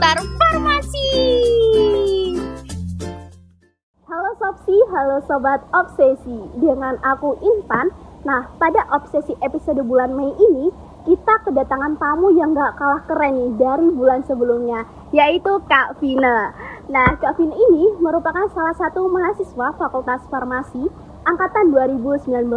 seputar farmasi. Halo Sobsi, halo Sobat Obsesi. Dengan aku Intan. Nah, pada Obsesi episode bulan Mei ini, kita kedatangan tamu yang gak kalah keren nih dari bulan sebelumnya, yaitu Kak Vina. Nah, Kak Vina ini merupakan salah satu mahasiswa Fakultas Farmasi angkatan 2019.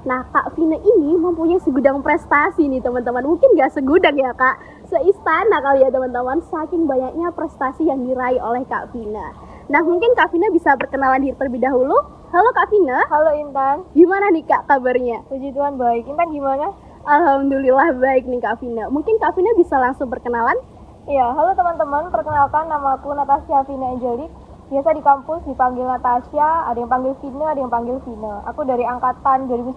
Nah, Kak Vina ini mempunyai segudang prestasi nih teman-teman. Mungkin gak segudang ya Kak, seistana kali ya teman-teman, saking banyaknya prestasi yang diraih oleh Kak Vina. Nah, mungkin Kak Vina bisa perkenalan diri terlebih dahulu. Halo Kak Vina. Halo Intan. Gimana nih Kak kabarnya? Puji Tuhan baik. Intan gimana? Alhamdulillah baik nih Kak Vina. Mungkin Kak Vina bisa langsung perkenalan? Iya, halo teman-teman. Perkenalkan, nama aku Natasha Vina Angelik. Biasa di kampus dipanggil Natasha, ada yang panggil Vina, ada yang panggil Vina. Aku dari angkatan 2019,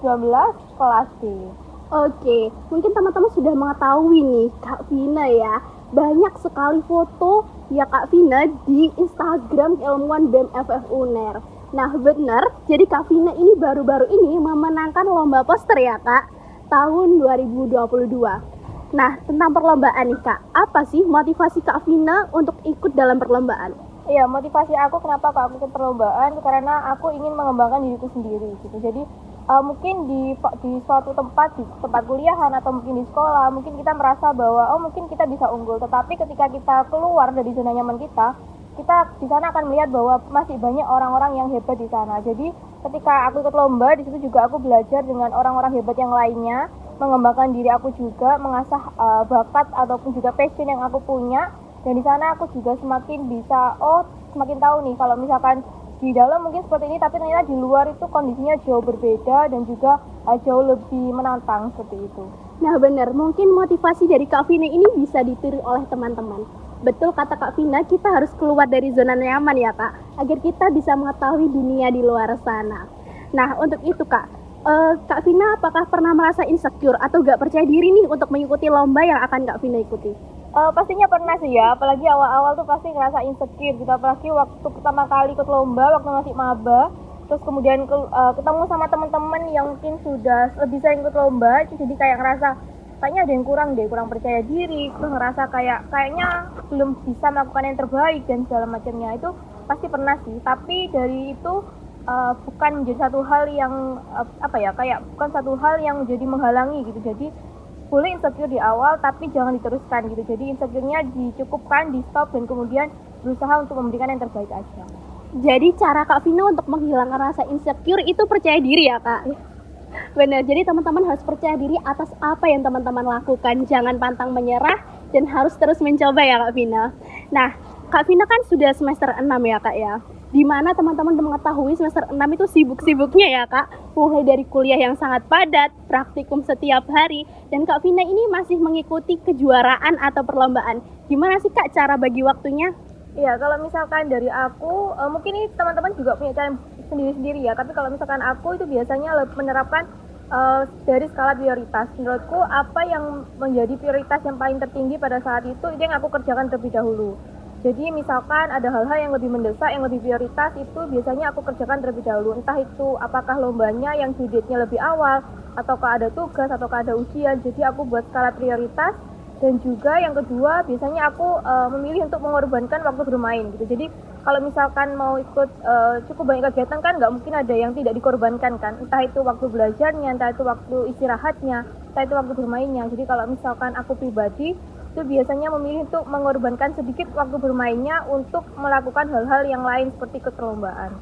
kelas D. Oke, mungkin teman-teman sudah mengetahui nih Kak Vina ya. Banyak sekali foto ya Kak Vina di Instagram Keilmuan BEM FF UNER. Nah benar, jadi Kak Vina ini baru-baru ini memenangkan lomba poster ya Kak, tahun 2022. Nah, tentang perlombaan nih Kak, apa sih motivasi Kak Vina untuk ikut dalam perlombaan? Iya, motivasi aku kenapa aku ikut perlombaan karena aku ingin mengembangkan diriku sendiri gitu. Jadi mungkin di suatu tempat, di tempat kuliahan atau mungkin di sekolah, mungkin kita merasa bahwa mungkin kita bisa unggul, tetapi ketika kita keluar dari zona nyaman kita di sana akan melihat bahwa masih banyak orang-orang yang hebat di sana. Jadi ketika aku ikut lomba, di situ juga aku belajar dengan orang-orang hebat yang lainnya, mengembangkan diri aku juga, mengasah bakat ataupun juga passion yang aku punya. Dan di sana aku juga semakin tahu nih kalau misalkan di dalam mungkin seperti ini, tapi ternyata di luar itu kondisinya jauh berbeda dan juga jauh lebih menantang seperti itu. Nah benar, mungkin motivasi dari Kak Vina ini bisa ditiru oleh teman-teman. Betul kata Kak Vina, kita harus keluar dari zona nyaman ya Kak, agar kita bisa mengetahui dunia di luar sana. Nah untuk itu Kak, Kak Vina apakah pernah merasa insecure atau gak percaya diri nih untuk mengikuti lomba yang akan Kak Vina ikuti? Pastinya pernah sih ya, apalagi awal-awal tuh pasti ngerasa insecure gitu, apalagi waktu pertama kali ikut lomba, waktu masih maba, terus kemudian ketemu sama teman-teman yang mungkin sudah lebih sering ikut lomba, jadi kayak ngerasa kayaknya ada yang kurang percaya diri, terus ngerasa kayaknya belum bisa melakukan yang terbaik dan segala macamnya. Itu pasti pernah sih, tapi dari itu bukan menjadi satu hal yang bukan satu hal yang menjadi menghalangi gitu. Jadi boleh insecure di awal tapi jangan diteruskan gitu. Jadi insecure-nya dicukupkan, di stop, dan kemudian berusaha untuk memberikan yang terbaik aja. Jadi cara Kak Vina untuk menghilangkan rasa insecure itu percaya diri ya Kak? Benar, jadi teman-teman harus percaya diri atas apa yang teman-teman lakukan. Jangan pantang menyerah dan harus terus mencoba ya Kak Vina. Nah, Kak Vina kan sudah semester 6 ya Kak ya. Dimana teman-teman mengetahui semester 6 itu sibuk-sibuknya ya Kak. Mulai dari kuliah yang sangat padat, praktikum setiap hari, dan Kak Vina ini masih mengikuti kejuaraan atau perlombaan. Gimana sih Kak cara bagi waktunya? Iya, kalau misalkan dari aku, mungkin ini teman-teman juga punya cara sendiri-sendiri ya. Tapi kalau misalkan aku itu biasanya menerapkan dari skala prioritas. Menurutku apa yang menjadi prioritas yang paling tertinggi pada saat itu yang aku kerjakan terlebih dahulu. Jadi misalkan ada hal-hal yang lebih mendesak, yang lebih prioritas, itu biasanya aku kerjakan terlebih dahulu. Entah itu apakah lombanya yang due date-nya lebih awal, ataukah ada tugas, ataukah ada ujian. Jadi aku buat skala prioritas. Dan juga yang kedua, biasanya aku memilih untuk mengorbankan waktu bermain gitu. Jadi kalau misalkan mau ikut cukup banyak kegiatan kan nggak mungkin ada yang tidak dikorbankan kan. Entah itu waktu belajarnya, entah itu waktu istirahatnya, entah itu waktu bermainnya. Jadi kalau misalkan aku pribadi, itu biasanya memilih untuk mengorbankan sedikit waktu bermainnya untuk melakukan hal-hal yang lain seperti ikut perlombaan.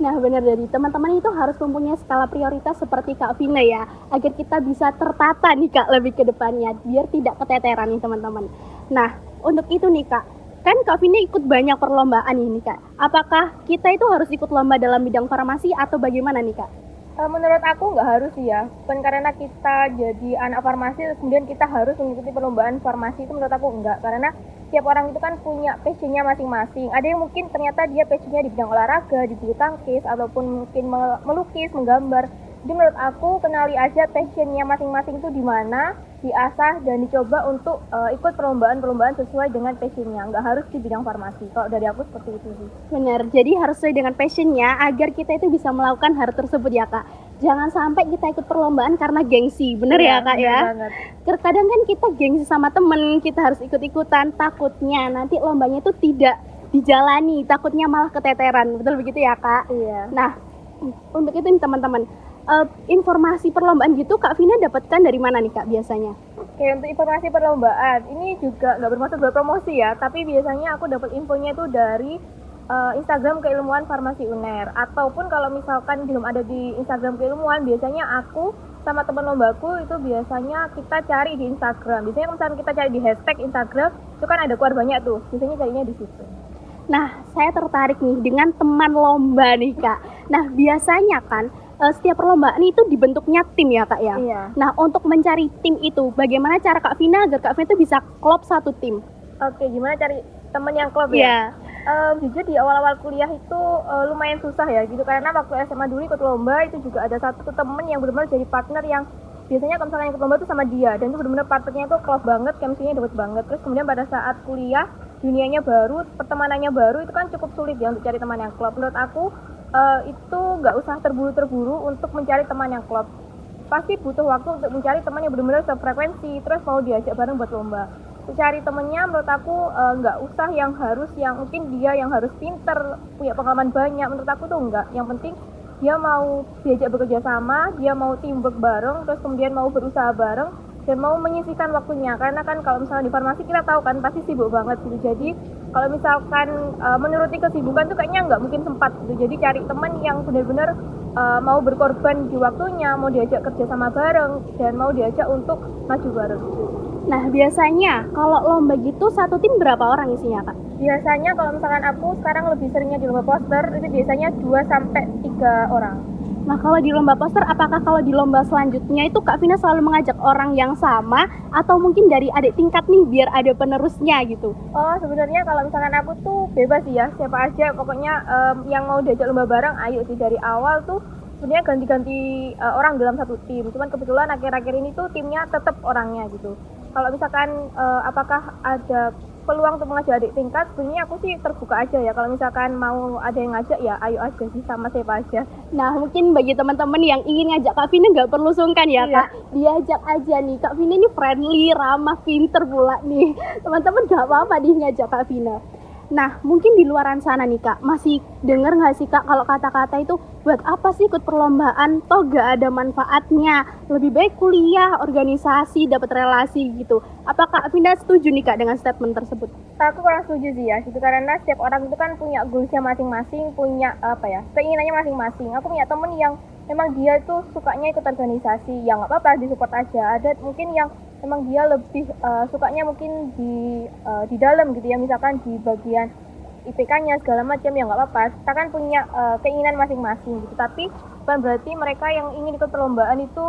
Nah benar, dari teman-teman itu harus mempunyai skala prioritas seperti Kak Vina ya, agar kita bisa tertata nih Kak lebih ke depannya, biar tidak keteteran nih teman-teman. Nah untuk itu nih Kak, kan Kak Vina ikut banyak perlombaan ini Kak. Apakah kita itu harus ikut lomba dalam bidang farmasi atau bagaimana nih Kak? Menurut aku nggak harus sih ya, bukan karena kita jadi anak farmasi kemudian kita harus mengikuti perlombaan farmasi, itu menurut aku enggak. Karena tiap orang itu kan punya passionnya masing-masing. Ada yang mungkin ternyata dia passionnya di bidang olahraga, di bulu tangkis, ataupun mungkin melukis, menggambar. Jadi menurut aku kenali aja passionnya masing-masing itu di mana, diasah dan dicoba untuk ikut perlombaan-perlombaan sesuai dengan passionnya. Nggak harus di bidang farmasi. Kalau dari aku seperti itu sih. Benar, jadi harus sesuai dengan passionnya agar kita itu bisa melakukan hal tersebut ya Kak. jangan sampai kita ikut perlombaan karena gengsi, bener Iya, ya kak bener ya? banget. Terkadang kan kita gengsi sama temen, kita harus ikut-ikutan, takutnya nanti lombanya itu tidak dijalani, takutnya malah keteteran, betul begitu ya kak? Iya. Nah, untuk itu nih teman-teman, informasi perlombaan gitu Kak Vina dapatkan dari mana nih Kak biasanya? Oke, untuk informasi perlombaan, ini juga nggak bermaksud buat promosi ya, tapi biasanya aku dapat infonya itu dari Instagram Keilmuan Farmasi UNER. Ataupun kalau misalkan belum ada di Instagram Keilmuan, biasanya aku sama teman lombaku itu biasanya kita cari di Instagram. Biasanya kalau misalkan kita cari di hashtag Instagram, itu kan ada keluar banyak tuh. Biasanya carinya di situ. Nah, saya tertarik nih dengan teman lomba nih Kak. Nah, biasanya kan setiap perlombaan itu dibentuknya tim ya Kak ya? Iya. Nah, untuk mencari tim itu, bagaimana cara Kak Vina agar Kak Vina itu bisa klop satu tim? Oke, gimana cari temen yang klop ya? Iya. Jujur di awal-awal kuliah itu lumayan susah ya gitu, karena waktu SMA dulu ikut lomba itu juga ada satu temen yang benar-benar jadi partner yang biasanya kalau misalnya ikut lomba itu sama dia, dan itu benar-benar partnernya itu klop banget, chemistry-nya dapet banget. Terus kemudian pada saat kuliah, dunianya baru, pertemanannya baru, itu kan cukup sulit ya untuk cari teman yang klop. Menurut aku itu nggak usah terburu-terburu untuk mencari teman yang klop. Pasti butuh waktu untuk mencari teman yang benar-benar sefrekuensi, terus mau diajak bareng buat lomba. Cari temennya menurut aku nggak usah yang harus yang mungkin dia yang harus pinter, punya pengalaman banyak. Menurut aku tuh enggak, yang penting dia mau diajak bekerja sama, dia mau teamwork bareng, terus kemudian mau berusaha bareng dan mau menyisihkan waktunya. Karena kan kalau misalnya di farmasi kita tahu kan pasti sibuk banget gitu. Jadi kalau misalkan menuruti kesibukan tuh kayaknya nggak mungkin sempat gitu. Jadi cari teman yang benar-benar mau berkorban di waktunya, mau diajak kerja sama bareng dan mau diajak untuk maju bareng. Nah, biasanya kalau lomba gitu satu tim berapa orang isinya Kak? Biasanya kalau misalkan aku sekarang lebih seringnya di lomba poster, itu biasanya 2 sampai 3 orang. Nah, kalau di lomba poster, apakah kalau di lomba selanjutnya itu Kak Vina selalu mengajak orang yang sama atau mungkin dari adik tingkat nih biar ada penerusnya gitu? Oh, sebenarnya kalau misalkan aku tuh bebas sih ya, siapa aja pokoknya yang mau diajak lomba bareng, ayo sih. Dari awal tuh sebenarnya ganti-ganti orang dalam satu tim. Cuman kebetulan akhir-akhir ini tuh timnya tetap orangnya gitu. Kalau misalkan apakah ada peluang untuk mengajak adik tingkat, sebenarnya aku sih terbuka aja ya. Kalau misalkan mau ada yang ngajak ya ayo aja sih, sama siapa aja. Nah, mungkin bagi teman-teman yang ingin ngajak Kak Vina nggak perlu sungkan ya Iya. Kak. Diajak aja nih, Kak Vina ini friendly, ramah, pinter pula nih. Teman-teman nggak apa-apa nih ngajak Kak Vina. Nah, mungkin di luaran sana nih Kak, masih denger nggak sih Kak kalau kata-kata itu buat apa sih ikut perlombaan, toh gak ada manfaatnya, lebih baik kuliah, organisasi, dapat relasi gitu. Apakah Kak Vina setuju nih Kak dengan statement tersebut? Aku kurang setuju sih ya, gitu, karena setiap orang itu kan punya goalsnya masing-masing, punya keinginannya masing-masing. Aku punya temen yang memang dia tuh sukanya ikut organisasi, ya nggak apa-apa, disupport aja. Ada mungkin yang memang dia lebih sukanya mungkin di dalam gitu ya, misalkan di bagian IPK-nya segala macam, ya nggak apa-apa. Kita kan punya keinginan masing-masing gitu, tapi bukan berarti mereka yang ingin ikut perlombaan itu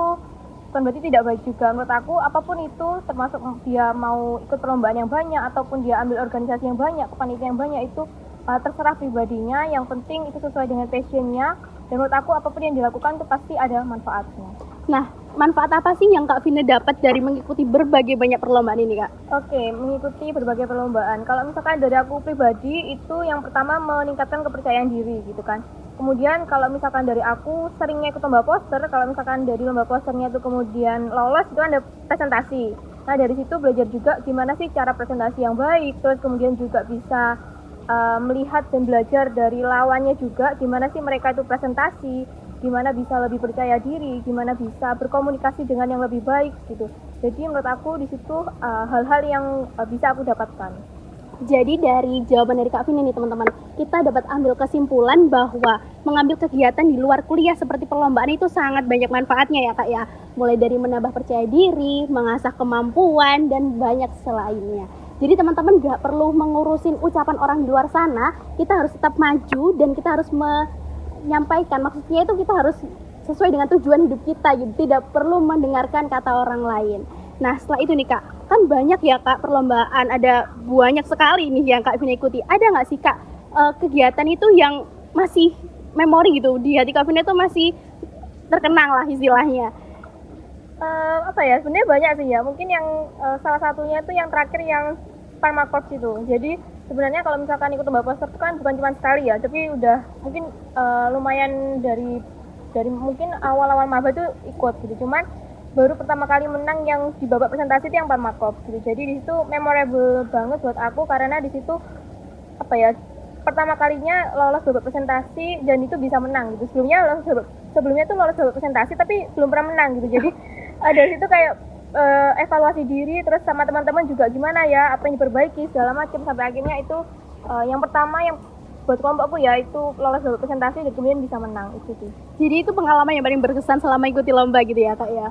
bukan berarti tidak baik juga. Menurut aku apapun itu, termasuk dia mau ikut perlombaan yang banyak ataupun dia ambil organisasi yang banyak, kepanitiaan yang banyak, itu terserah pribadinya. Yang penting itu sesuai dengan passionnya, dan menurut aku apapun yang dilakukan itu pasti ada manfaatnya. Nah, manfaat apa sih yang Kak Vina dapat dari mengikuti berbagai banyak perlombaan ini Kak? Oke, mengikuti berbagai perlombaan. Kalau misalkan dari aku pribadi, itu yang pertama meningkatkan kepercayaan diri gitu kan. Kemudian kalau misalkan dari aku seringnya ikut lomba poster, kalau misalkan dari lomba posternya itu kemudian lolos, itu kan ada presentasi. Nah, dari situ belajar juga gimana sih cara presentasi yang baik, terus kemudian juga bisa melihat dan belajar dari lawannya juga, gimana sih mereka itu presentasi, gimana bisa lebih percaya diri, gimana bisa berkomunikasi dengan yang lebih baik gitu. Jadi menurut aku di situ hal-hal yang bisa aku dapatkan. Jadi dari jawaban dari Kak Vina nih teman-teman, kita dapat ambil kesimpulan bahwa mengambil kegiatan di luar kuliah seperti perlombaan itu sangat banyak manfaatnya ya Kak ya. Mulai dari menambah percaya diri, mengasah kemampuan, dan banyak selainnya. Jadi teman-teman gak perlu mengurusin ucapan orang di luar sana, kita harus tetap maju dan kita harus menyampaikan. Maksudnya itu kita harus sesuai dengan tujuan hidup kita gitu, tidak perlu mendengarkan kata orang lain. Nah, setelah itu nih Kak, kan banyak ya Kak perlombaan, ada banyak sekali nih yang Kak Vina ikuti. Ada nggak sih Kak kegiatan itu yang masih memori gitu, di hati Kak Vina itu masih terkenang lah istilahnya? Sebenarnya banyak sih ya. Mungkin yang salah satunya itu yang terakhir yang Pharmacorps itu. Jadi sebenarnya kalau misalkan ikut lomba poster itu kan bukan cuma sekali ya, tapi udah mungkin lumayan dari dari mungkin awal-awal maba tuh ikut gitu, cuman baru pertama kali menang yang di babak presentasi itu yang Parmakop gitu. Jadi di situ memorable banget buat aku karena di situ apa ya, pertama kalinya lolos babak presentasi dan itu bisa menang gitu. Sebelumnya tuh lolos babak presentasi tapi belum pernah menang gitu. Jadi dari situ kayak evaluasi diri terus sama teman-teman juga gimana ya, apa yang diperbaiki segala macam, sampai akhirnya itu yang pertama yang buat kelompokku ya itu lolos babak presentasi dan kemudian bisa menang itu sih. Jadi itu pengalaman yang paling berkesan selama ikuti lomba gitu ya Kak ya.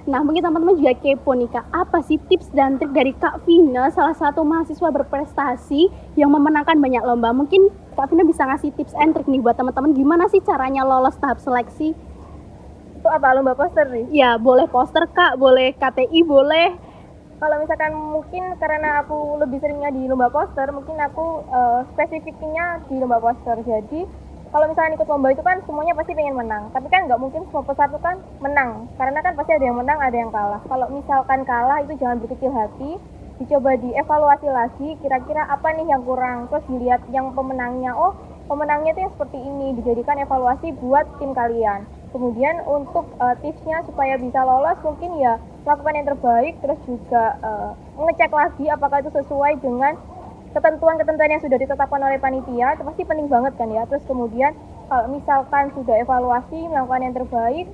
Nah mungkin teman-teman juga kepo nih Kak, apa sih tips dan trik dari Kak Vina, salah satu mahasiswa berprestasi yang memenangkan banyak lomba? Mungkin Kak Vina bisa ngasih tips and trik nih buat teman-teman, gimana sih caranya lolos tahap seleksi? Itu apa, lomba poster nih? Ya boleh poster Kak, boleh KTI, boleh. Kalau misalkan mungkin karena aku lebih seringnya di lomba poster, mungkin aku spesifiknya di lomba poster. Jadi kalau misalkan ikut lomba itu kan semuanya pasti pengen menang, tapi kan nggak mungkin semua peserta kan menang, karena kan pasti ada yang menang, ada yang kalah. Kalau misalkan kalah itu jangan berkecil hati, dicoba dievaluasi lagi, kira-kira apa nih yang kurang, terus dilihat yang pemenangnya, oh pemenangnya itu yang seperti ini, dijadikan evaluasi buat tim kalian. Kemudian untuk tipsnya supaya bisa lolos mungkin ya lakukan yang terbaik, terus juga ngecek lagi apakah itu sesuai dengan ketentuan-ketentuan yang sudah ditetapkan oleh panitia. Itu pasti penting banget kan ya. Terus kemudian kalau misalkan sudah evaluasi melakukan yang terbaik,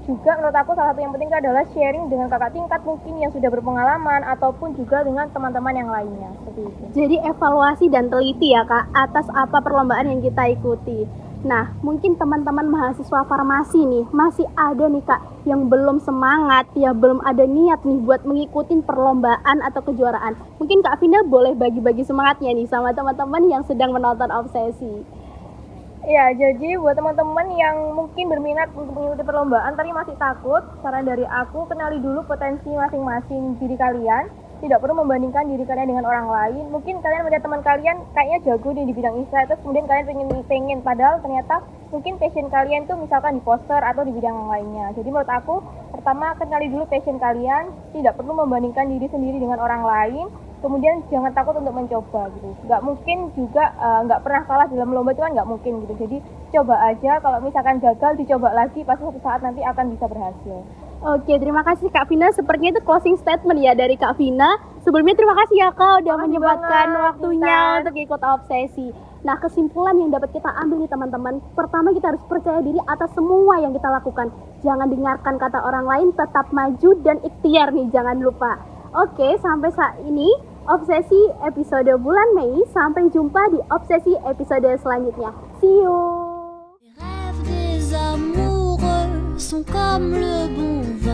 juga menurut aku salah satu yang penting adalah sharing dengan kakak tingkat mungkin yang sudah berpengalaman ataupun juga dengan teman-teman yang lainnya seperti itu. Jadi evaluasi dan teliti ya Kak atas apa perlombaan yang kita ikuti. Nah, mungkin teman-teman mahasiswa farmasi nih masih ada nih Kak yang belum semangat, ya belum ada niat nih buat mengikuti perlombaan atau kejuaraan. Mungkin Kak Vina boleh bagi-bagi semangatnya nih sama teman-teman yang sedang menonton Obsesi. Ya, jadi buat teman-teman yang mungkin berminat untuk mengikuti perlombaan tapi masih takut, saran dari aku penali dulu potensi masing-masing diri kalian. Tidak perlu membandingkan diri kalian dengan orang lain. Mungkin kalian melihat teman kalian kayaknya jago nih di bidang ISA, terus kemudian kalian pengen padahal ternyata mungkin passion kalian tuh misalkan di poster atau di bidang yang lainnya. Jadi menurut aku pertama kenali dulu passion kalian, tidak perlu membandingkan diri sendiri dengan orang lain. Kemudian jangan takut untuk mencoba gitu. Nggak mungkin juga nggak pernah kalah dalam lomba itu kan nggak mungkin gitu. Jadi coba aja, kalau misalkan gagal dicoba lagi, pasti suatu saat nanti akan bisa berhasil. Oke, terima kasih Kak Vina. Sepertinya itu closing statement ya dari Kak Vina. Sebelumnya terima kasih ya Kak udah menyempatkan waktunya untuk ikut Obsesi. Nah, kesimpulan yang dapat kita ambil nih teman-teman, pertama kita harus percaya diri atas semua yang kita lakukan. Jangan dengarkan kata orang lain, tetap maju dan ikhtiar nih, jangan lupa. Oke, sampai saat ini Obsesi episode bulan Mei. Sampai jumpa di Obsesi episode selanjutnya. See you. Les rêves des amoureux sont comme le bon vin.